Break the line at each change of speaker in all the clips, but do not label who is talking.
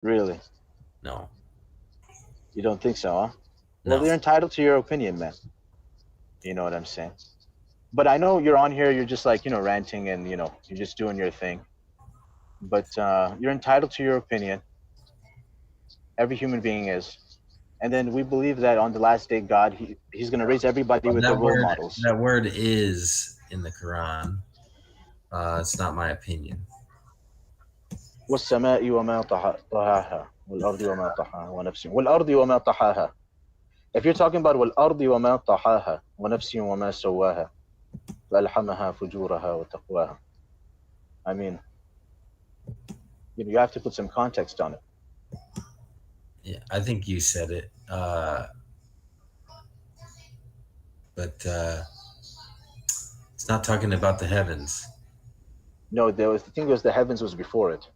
Really?
No.
You don't think so, huh?
No.
Well, you're entitled to your opinion, man. You know what I'm saying? But I know you're on here, you're just like, ranting and, you're just doing your thing. But you're entitled to your opinion. Every human being is. And then we believe that on the last day, God, he's going to raise everybody
Well,
with their role models.
that word is in the Quran. It's not my opinion.
والسماء وما طحاها والأرض وما طحاها ونفس والأرض وما طحاها. If you're talking about والأرض وما طحاها ونفس وما سواها فألحمها فجورها وتقواها. I mean, you have to put some context on it.
Yeah, I think you said it. But it's not talking about the heavens.
No, the thing was the heavens was before it.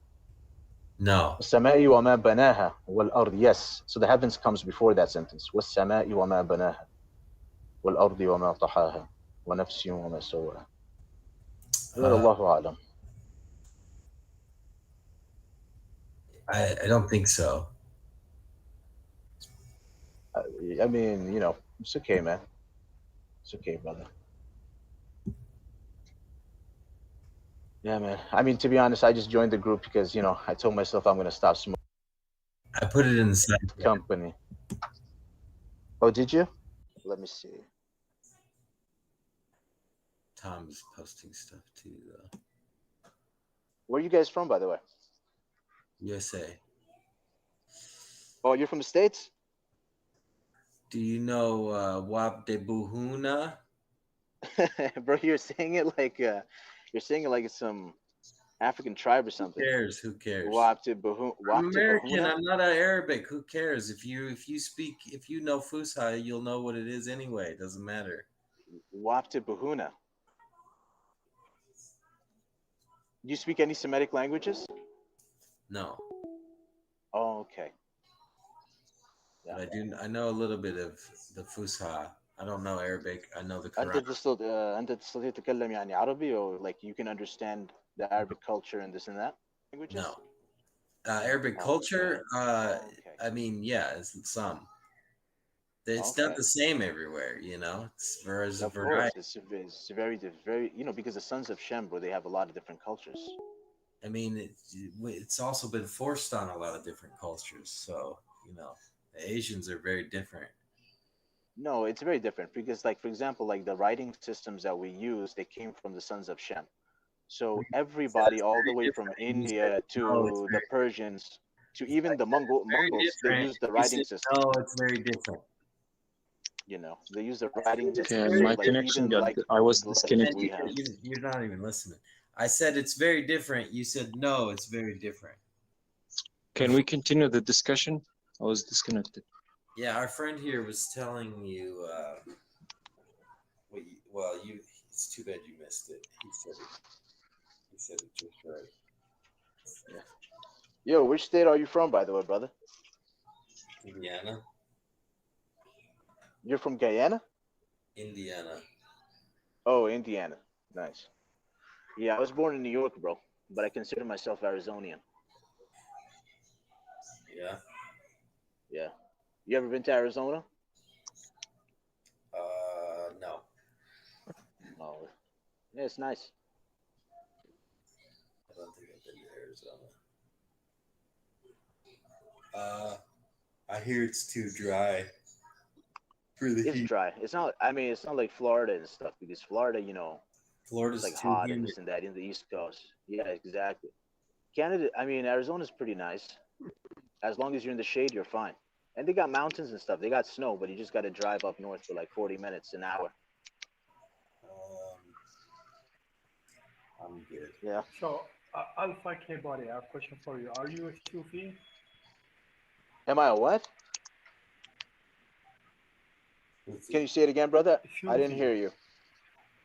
No.
السماء وما بناها والأرض. Yes, so the heavens comes before that sentence. والسماء وما بناها والأرض وما طحاها ونفس وما سواها. الله أعلم.
I don't think so.
I mean, it's okay, man. It's okay, brother. Yeah, man. I mean, to be honest, I just joined the group because, I told myself I'm going to stop smoking.
I put it in the side
company. Oh, did you? Let me see.
Tom's posting stuff too, though.
Where are you guys from, by the way?
USA.
Oh, you're from the States?
Do you know Wap de Buhuna?
Bro, you're saying it like it's some African tribe or something.
Who cares? Who cares?
Wap de Buhuna.
I'm American. I'm not Arabic. Who cares? If you know Fusha, you'll know what it is anyway. It doesn't matter.
Wap de Buhuna. Do you speak any Semitic languages?
No.
Oh, okay.
Yeah. But I know a little bit of the Fusha. I don't know Arabic. I know the Quran.
أنت تستطيع تتكلم يعني عربي, or like you can understand the Arabic culture and this and that languages?
No. Arabic culture, okay. I mean, yeah, it's some. It's not the same everywhere, It's there's a variety.
It's very, because the sons of Shem, bro, they have a lot of different cultures.
I mean, it's also been forced on a lot of different cultures. So, the Asians are very different.
No, it's very different because, like, for example, like the writing systems that we use, they came from the sons of Shem. So everybody, all the way from India to the Persians to even the Mongols, they use the writing system.
No, it's very different.
They use the writing system.
Okay, my connection got. I was disconnected.
You're not even listening. I said it's very different. You said no, it's very different.
Can we continue the discussion? I was disconnected.
Yeah, our friend here was telling you. It's too bad you missed it. He said it just right.
Yeah. Yo, which state are you from, by the way, brother?
Indiana.
You're from Guyana?
Indiana.
Oh, Indiana. Nice. Yeah, I was born in New York, bro, but I consider myself Arizonian.
Yeah.
Yeah. You ever been to Arizona?
No.
Oh, yeah, it's nice.
I don't think I've been to Arizona. I hear it's too dry.
It's dry. It's not. I mean, it's not like Florida and stuff, because Florida,
Florida's
like hot and this and that in the East Coast. Yeah, exactly. Canada. I mean, Arizona's pretty nice. As long as you're in the shade, you're fine. And they got mountains and stuff. They got snow, but you just got to drive up north for like 40 minutes, an hour.
I'm good.
Yeah.
So, Alpha K Body, I have a question for you. Are you a Sufi?
Am I a what? Can you say it again, brother? I didn't hear you.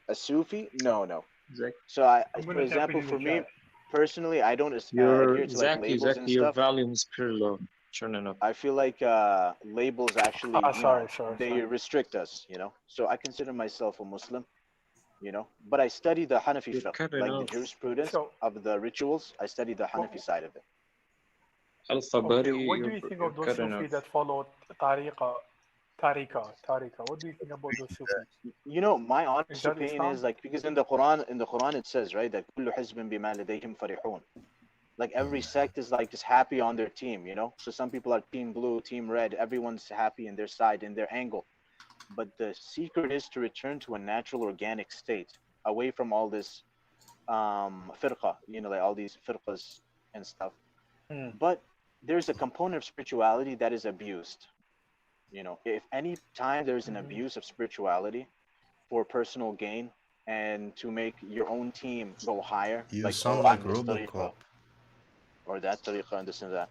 A Sufi? No.
Exactly.
So, for example, for me personally, I don't adhere to like labels and stuff.
Your volume is pretty low. Turn it up.
I feel like labels actually, they restrict us, So I consider myself a Muslim, but I study the Hanafi fiqh, like the jurisprudence of the rituals. I study the Hanafi side of it.
Alpha
Okay,
Buddy,
what do you think of those
cutting
Sufi
off.
that follow Tariqa? What do you think about those Sufi?
You know, my
Is
honest
that
opinion
Islam?
is like, because in the Quran it says, right, that كل حزب بما لديهم فرحون. Like every sect is like just happy on their team, you know. So some people are team blue, team red. Everyone's happy in their side, in their angle. But the secret is to return to a natural, organic state, away from all this firqa, you know, like all these firqas and stuff.
Hmm.
But there's a component of spirituality that is abused. You know, if any time there's an abuse of spirituality for personal gain and to make your own team go higher,
You
like,
sound
oh,
like
I'm this tariqa
Robocop.
or that tariqa and this and that.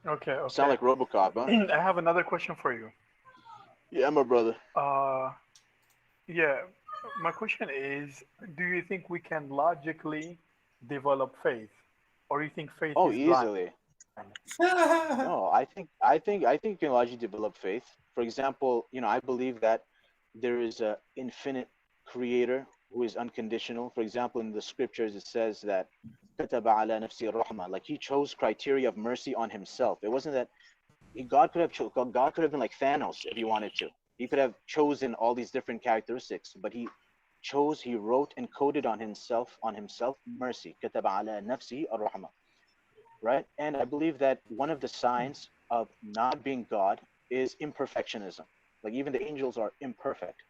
Okay,
Sound like Robocop, huh?
I have another question for you.
Yeah, my brother.
Yeah, my question is, do you think we can logically develop faith, or you think faith
Oh,
is blind?
easily. No, I think you can largely develop faith. For example, you know, I believe that there is a infinite creator who is unconditional. For example, in the scriptures it says that كتب على نفسه الرحمة, like he chose criteria of mercy on himself. It wasn't that God could have been like Thanos if he wanted to. He could have chosen all these different characteristics, but he wrote and coded on himself mercy. كتب على نفسه الرحمة. Right? And I believe that one of the signs of not being God is imperfectionism. Like even the angels are imperfect.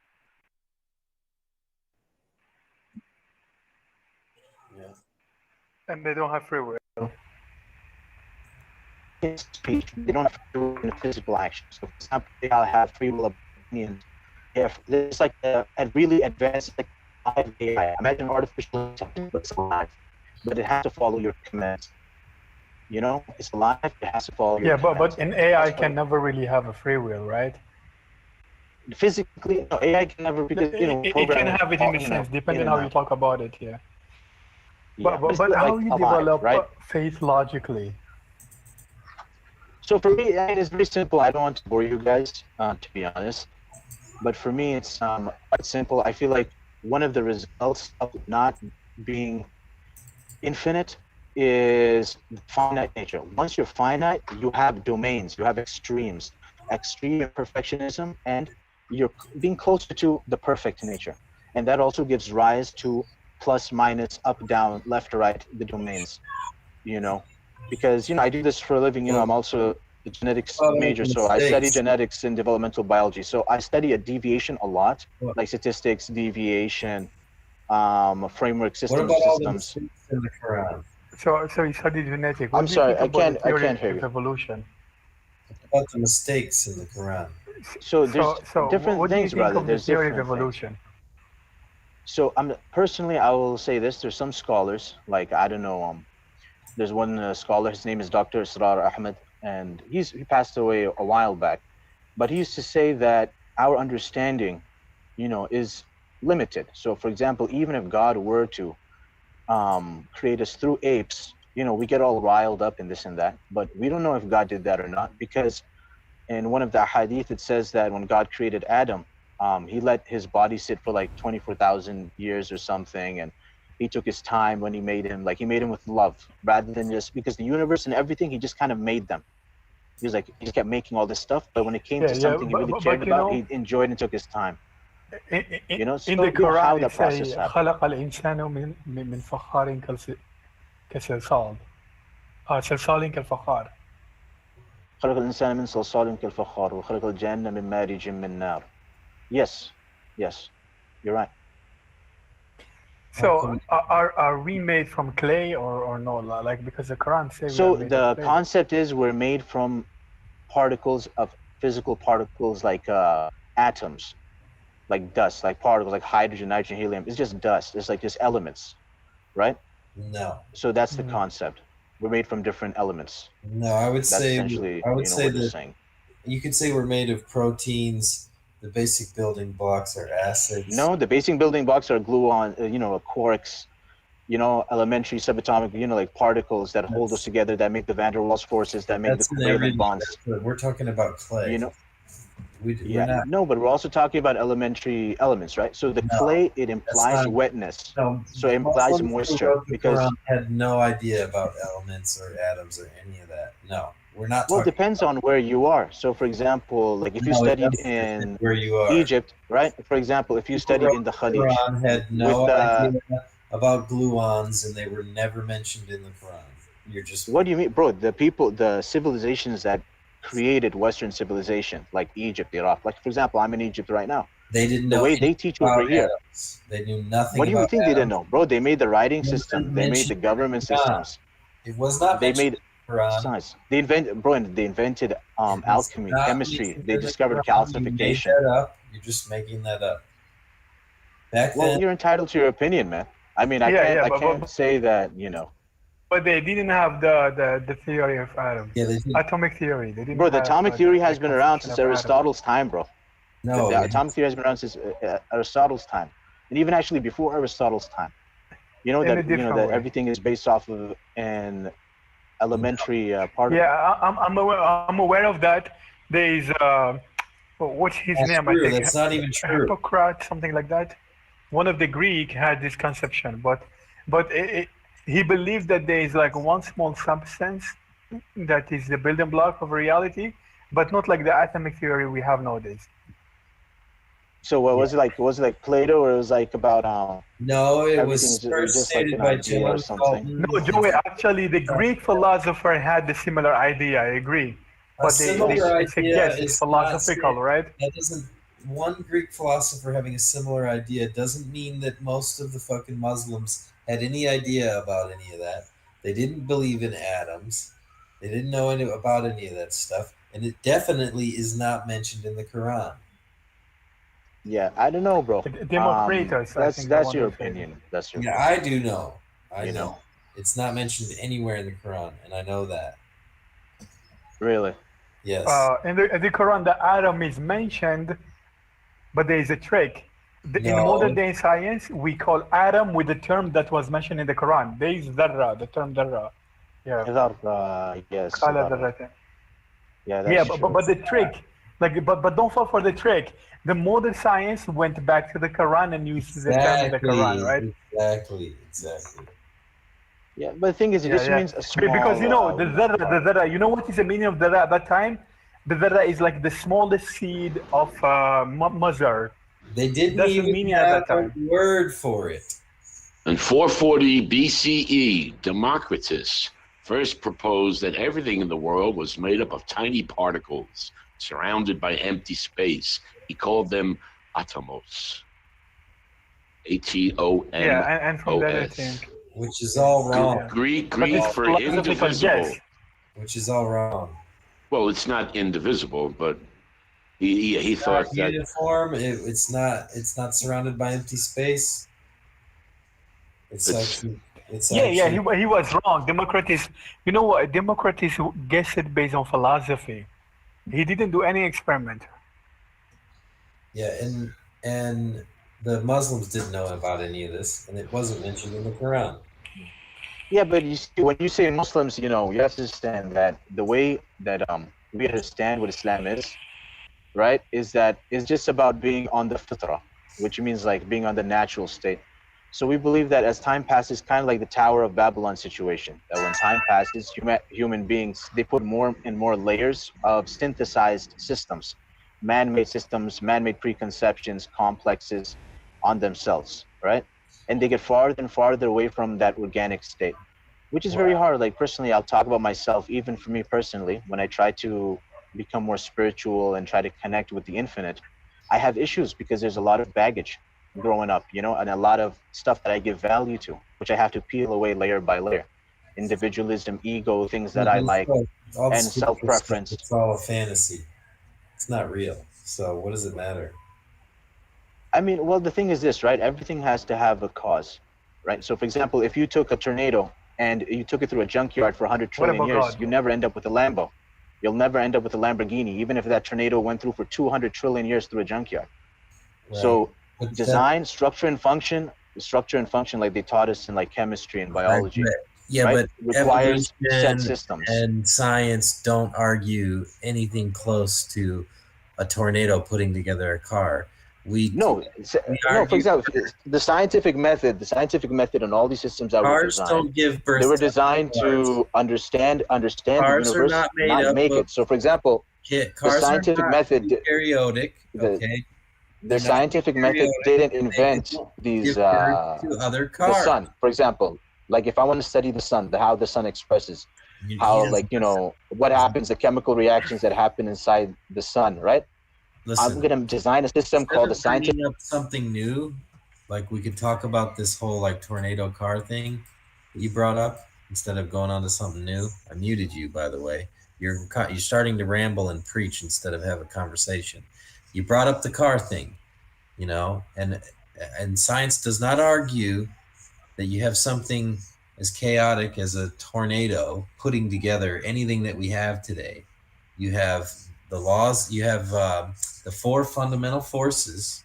Yeah.
And they don't have free will.
In speech, they don't have to do it in physical action. So for example, they all have free will of opinions. If there's like a really advanced like live AI, imagine artificial intelligence, but it's alive, but it has to follow your commands. You know, it's alive, it has to follow your
Yeah,
commands.
but an AI can never really have a free will, right?
Physically, no, AI can never, because you know,
It can
programming,
have it in a
you know,
sense, depending
in
how
and
you
out.
talk about it. Yeah.
Yeah,
But
it's
how
like
you
alive,
develop
right?
faith logically?
So for me, it's very simple. I don't want to bore you guys, to be honest. But for me, it's quite simple. I feel like one of the results of not being infinite is finite nature. Once you're finite, you have domains, you have extremes, extreme imperfectionism, and you're being closer to the perfect nature. And that also gives rise to plus, minus, up, down, left, right, the domains, you know, because, you know, I do this for a living. You know, I'm also a genetics major, so I study genetics and developmental biology. So I study a deviation a lot, like statistics, deviation, framework
What
systems.
about all the mistakes in the Quran?
So you study genetics. What
I'm
do you
sorry,
think about the
I
theory
can't hear
of
you.
evolution?
What about the mistakes in the Quran?
So there's different
what do you
things,
think
brother.
of the
There's
theory of
different things.
evolution?
So personally, I will say this: there's some scholars, like I don't know, there's one scholar. His name is Dr. Israr Ahmed, and he passed away a while back. But he used to say that our understanding, you know, is limited. So, for example, even if God were to create us through apes, you know, we get all riled up in this and that. But we don't know if God did that or not, because in one of the hadith it says that when God created Adam, he let his body sit for like 24,000 years or something, and he took his time when he made him. Like he made him with love, rather than just because the universe and everything, he just kind of made them. He was like, he just kept making all this stuff, but when it came to something he really cared about, he enjoyed and took his time. You know, so
in the
you know how
Quran
the
it
process
says
happened.
خلق الإنسان من فخار كالصلصال صلصال كالفخار.
خلق الإنسان من صلصال كالفخار وخلق الجنة من مارج من نار. Yes, you're right.
So are we made from clay or no? Like, because the Quran says
So
we are made
the
of clay.
concept is we're made from particles of physical particles, like atoms, like dust, like particles, like hydrogen, nitrogen, helium. It's just dust. It's like just elements, right?
No.
So that's the concept. We're made from different elements.
No, I would say
essentially,
I would say
what you're
that
saying.
you could say we're made of proteins. The basic building blocks are acids.
No, the basic building blocks are gluon, quarks, elementary subatomic, like particles that hold us together, that make the van der Waals forces, that make the covalent bonds.
We're talking about clay. We're
Yeah,
not.
no, but we're also talking about elementary elements, right? So the
No,
clay, it implies
not-
wetness.
No,
So it implies
Muslims who
moisture
wrote the
because,
Quran had no idea about elements or atoms or any of that. No, we're not
well, it
talking.
depends on where you are. So for example, like if you
No, it
studied
doesn't depend
in
where you are.
Egypt, right? For example, if you
People
studied
wrote
in the
the
Khalij
Quran had
with
no idea about gluons, and they were never mentioned in the Quran. You're just
what do you mean, bro? The civilizations that created Western civilization, like Egypt, Iraq. Like for example, I'm in Egypt right now.
they didn't
The
know
way
anything
they teach over
about
here.
atoms. They knew nothing
What do you
about
think they didn't
atoms.
know, bro? They made the writing
It was
system.
not
They made the
mentioned in
government
the Quran.
systems.
It was not
They
mentioned
made
in the Quran.
science. They invented, bro, and they invented
It was
alchemy,
not
chemistry.
mentioned
They
in the
discovered
Quran. You made
calcification.
that up. You're just making that up. Back
Well,
then,
you're entitled to your opinion, man. I mean, I can't say that, you know.
But they didn't have the theory of atoms.
yeah, they did.
Atomic theory. They didn't
Bro, the
have
atomic theory has
the
been around
conception
since
of atoms.
Aristotle's time, bro.
No,
The atomic theory has been around since Aristotle's time, and even actually before Aristotle's time. You know
In a
that
different
that
way.
everything is based off of an elementary particle.
Yeah, I'm aware of that. There is what's his
that's
name?
true.
I think
That's not even true.
Hippocrates, something like that. One of the Greek had this conception, but he believed that there is like one small substance that is the building block of reality, but not like the atomic theory we have nowadays.
So what was it like? Was it like Plato, or it was like about
No, it
everything
was
is
first
just like
stated
an
by
idea or
John
something?
No, Joey, actually, the Greek philosopher had the similar idea. I agree,
A
but
similar
it's a
idea
guess. It's
is not
philosophical,
saying-
right?
That doesn't. One Greek philosopher having a similar idea doesn't mean that most of the fucking Muslims had any idea about any of that. They didn't believe in atoms. They didn't know about any of that stuff, and it definitely is not mentioned in the Quran.
Yeah, I don't know, bro.
Democritus, I think. the
That's
one
your
who said it.
opinion. That's your
Yeah,
opinion.
I do know. I
You
know.
know.
It's not mentioned anywhere in the Quran, and I know that.
Really.
Yes.
In the Quran, the atom is mentioned, but there is a trick. In
No.
modern day science, we call atom with the term that was mentioned in the Quran. There is dharra, the term dharra. Yeah.
Yes.
Qala dharratan.
Yeah, that's
Yeah,
true.
but the trick, like, but don't fall for the trick. The modern science went back to the Quran and used the term in the Quran, right?
Exactly.
Yeah, but the thing is, it just means a small.
Because you know the dharra. You know what is the meaning of dharra at that time? The dharra is like the smallest seed of mother.
They didn't
That's the
even
meaning at
have
that time.
a word for it.
In 440 BCE, Democritus first proposed that everything in the world was made up of tiny particles surrounded by empty space. He called them atomos. ATOMOS.
Yeah, and from that I think.
Which is all wrong.
Greek
But it's
for
philosophical
indivisible.
guess.
Which is all wrong.
Well, it's not indivisible, but he thought that
uniform. It's not surrounded by empty space. It's actually.
Yeah, he was wrong. Democritus, you know what? Democritus guessed it based on philosophy. He didn't do any experiment.
Yeah, and the Muslims didn't know about any of this, and it wasn't mentioned in the Quran.
Yeah, but you see, when you say Muslims, you know, you have to understand that the way that we understand what Islam is, right, is that it's just about being on the fitrah, which means like being on the natural state. So we believe that as time passes, kind of like the Tower of Babylon situation, that when time passes, human beings, they put more and more layers of synthesized systems, man-made systems, man-made preconceptions, complexes on themselves, right? And they get farther and farther away from that organic state, which is very hard. Like personally, I'll talk about myself, even for me personally, when I try to become more spiritual and try to connect with the infinite, I have issues because there's a lot of baggage growing up, you know, and a lot of stuff that I give value to, which I have to peel away layer by layer. Individualism, ego, things that I like, and self-preference.
It's all a fantasy. It's not real. So what does it matter?
I mean, well, the thing is this, right? Everything has to have a cause, right? So, for example, if you took a tornado and you took it through a junkyard for 100 trillion years,
God?
you never end up with a Lambo. You'll never end up with a Lamborghini, even if that tornado went through for 200 trillion years through a junkyard.
Right.
So,
But
design, structure, and function, like they taught us in like chemistry and biology.
Yeah,
right?
but
requires set
evolution
systems.
and science don't argue anything close to a tornado putting together a car.
No, for example, the scientific method and all these systems that were
cars
designed,
don't give birth.
they were
to
designed to understand the
Cars are
universe,
not made
not
up
make
of-
it. So, for example, the
Cars
scientific
are not
method,
periodic. Okay.
the scientific method didn't invent these
Give birth to other
the
cars.
sun. For example, like if I want to study the sun, how the sun expresses, how like what happens, the chemical reactions that happen inside the sun, right?
Listen,
I'm gonna design a system called the scientific.
Up something new, like we could talk about this whole like tornado car thing that you brought up instead of going on to something new. I muted you, by the way. You're starting to ramble and preach instead of have a conversation. You brought up the car thing, and science does not argue that you have something as chaotic as a tornado putting together anything that we have today. You have the laws, you have the four fundamental forces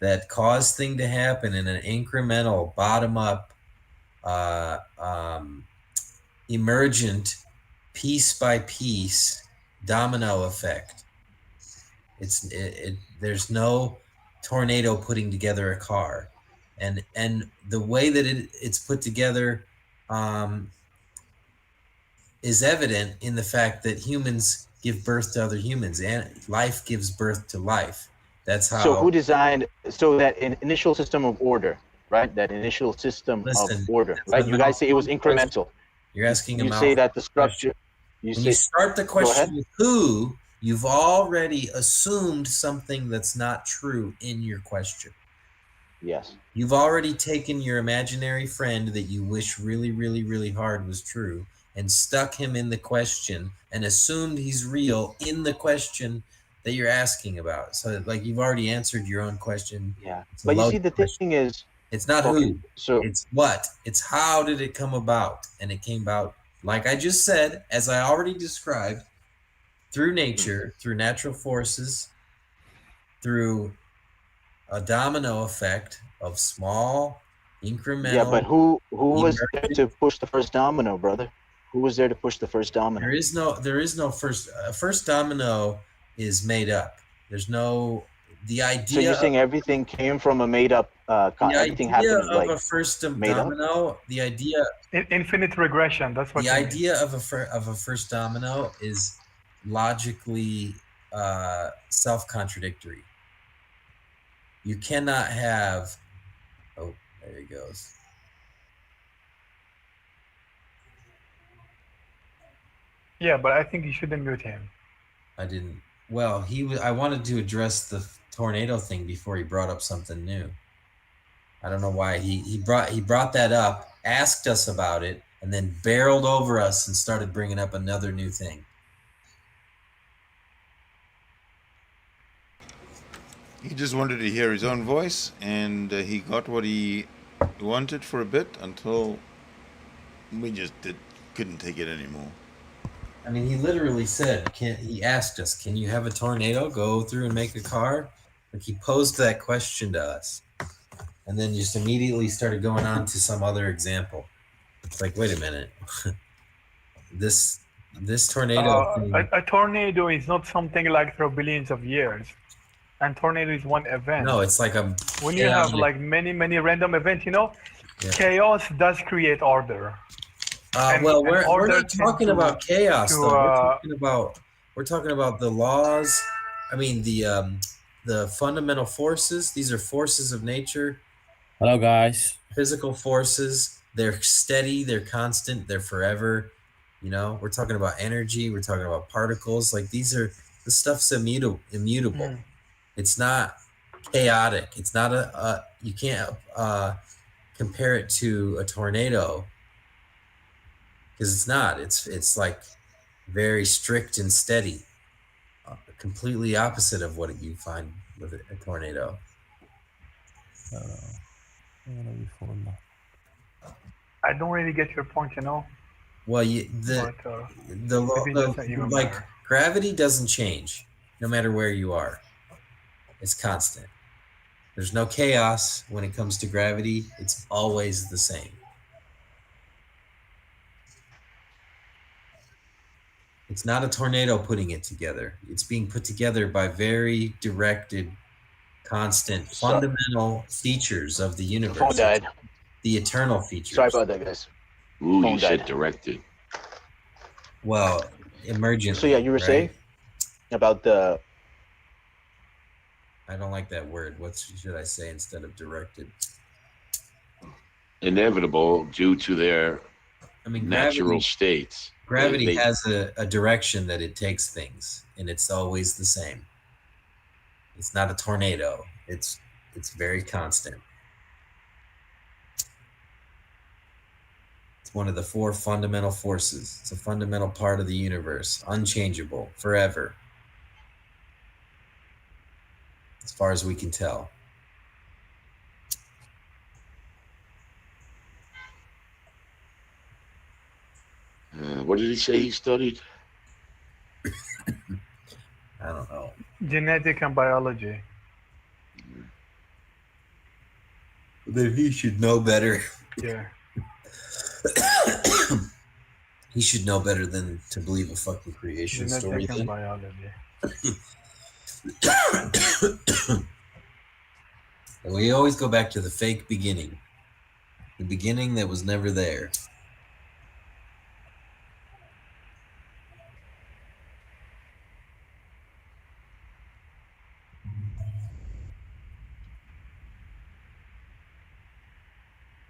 that cause thing to happen in an incremental, bottom-up, emergent, piece by piece domino effect. There's no tornado putting together a car, and the way that it's put together is evident in the fact that humans give birth to other humans, and life gives birth to life. That's how.
So who designed that initial system of order, right? That initial system of order, right? You guys say it was incremental.
You're asking.
You say that the structure.
You start the question with who, you've already assumed something that's not true in your question.
Yes.
You've already taken your imaginary friend that you wish really, really, really hard was true and stuck him in the question and assumed he's real in the question that you're asking about. So like you've already answered your own question.
Yeah. But you see, the thing is,
it's not who, it's what, it's how did it come about? And it came about, like I just said, as I already described, through nature, through natural forces, through a domino effect of small, incremental.
Yeah, but who was there to push the first domino, brother? Who was there to push the first domino?
There is no first. First domino is made up. There's no the idea.
So you're saying everything came from a made up. Everything happened
like a first domino. Up? The idea.
Infinite regression. That's what.
The idea of a first domino is logically self-contradictory. You cannot have. Oh, there he goes.
Yeah, but I think you shouldn't mute him.
I didn't. Well, I wanted to address the tornado thing before he brought up something new. I don't know why he brought that up, asked us about it, and then barreled over us and started bringing up another new thing.
He just wanted to hear his own voice, and he got what he wanted for a bit until we just couldn't take it anymore.
I mean, he literally said, he asked us, can you have a tornado go through and make a car? Like he posed that question to us and then just immediately started going on to some other example. It's like, wait a minute. this tornado.
A tornado is not something like for billions of years. And tornado is one event.
No, it's like
when you have like many random events, chaos does create order.
We're not talking about chaos though. We're talking about the laws. I mean the fundamental forces. These are forces of nature.
Hello guys.
Physical forces. They're steady, they're constant, they're forever. We're talking about energy, we're talking about particles. Like this stuff's immutable. It's not chaotic. It's not you can't compare it to a tornado. Because it's not. It's like very strict and steady, completely opposite of what you find with a tornado.
I don't really get your point,
Well, gravity doesn't change no matter where you are. It's constant. There's no chaos when it comes to gravity. It's always the same. It's not a tornado putting it together. It's being put together by very directed, constant, fundamental features of the
The
universe.
phone died.
The eternal features.
Sorry about that, guys.
Ooh,
Phone
you said
died.
directed.
Well, emergently.
So yeah, you were
right?
saying about the
I don't like that word. What should I say instead of directed?
Inevitable due to their
I mean,
natural states.
gravity
They-
has a direction that it takes things, and it's always the same. It's not a tornado. It's very constant. It's one of the 4 fundamental forces. It's a fundamental part of the universe, unchangeable, forever, as far as we can tell.
what did he say he studied?
I don't know.
Genetic and biology.
Then he should know better.
Yeah.
He should know better than to believe a fucking creation story.
Genetic and biology.
We always go back to the fake beginning. The beginning that was never there.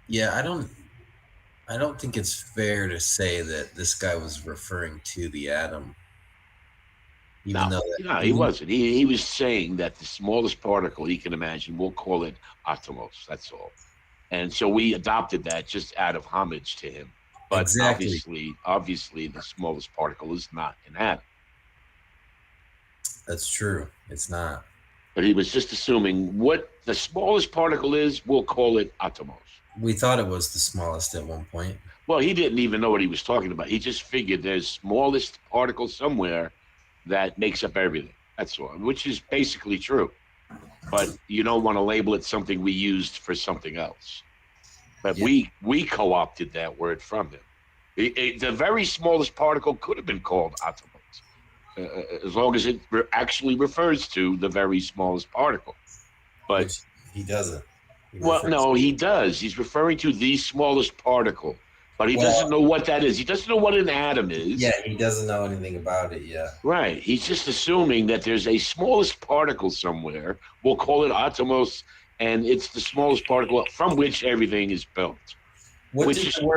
Yeah, I don't think it's fair to say that this guy was referring to the atom. Even though
No, he wasn't. He was saying that the smallest particle he can imagine, we'll call it atomos. That's all. And so we adopted that just out of homage to him. But
Exactly.
obviously, the smallest particle is not an atom.
That's true. It's not.
But he was just assuming what the smallest particle is, we'll call it atomos.
We thought it was the smallest at one point.
Well, he didn't even know what he was talking about. He just figured there's smallest particle somewhere that makes up everything. That's all, which is basically true. But you don't want to label it something we used for something else. But
Yeah.
we co-opted that word from him. The very smallest particle could have been called atomos, as long as it actually refers to the very smallest particle. But
Which he doesn't. He
well,
refers-
no, he does. He's referring to the smallest particle, but he
Well-
doesn't know what that is. He doesn't know what an atom is.
Yeah, he doesn't know anything about it yet.
Right. He's just assuming that there's a smallest particle somewhere. We'll call it atomos, and it's the smallest particle from which everything is built.
What
Which
did
is-
the word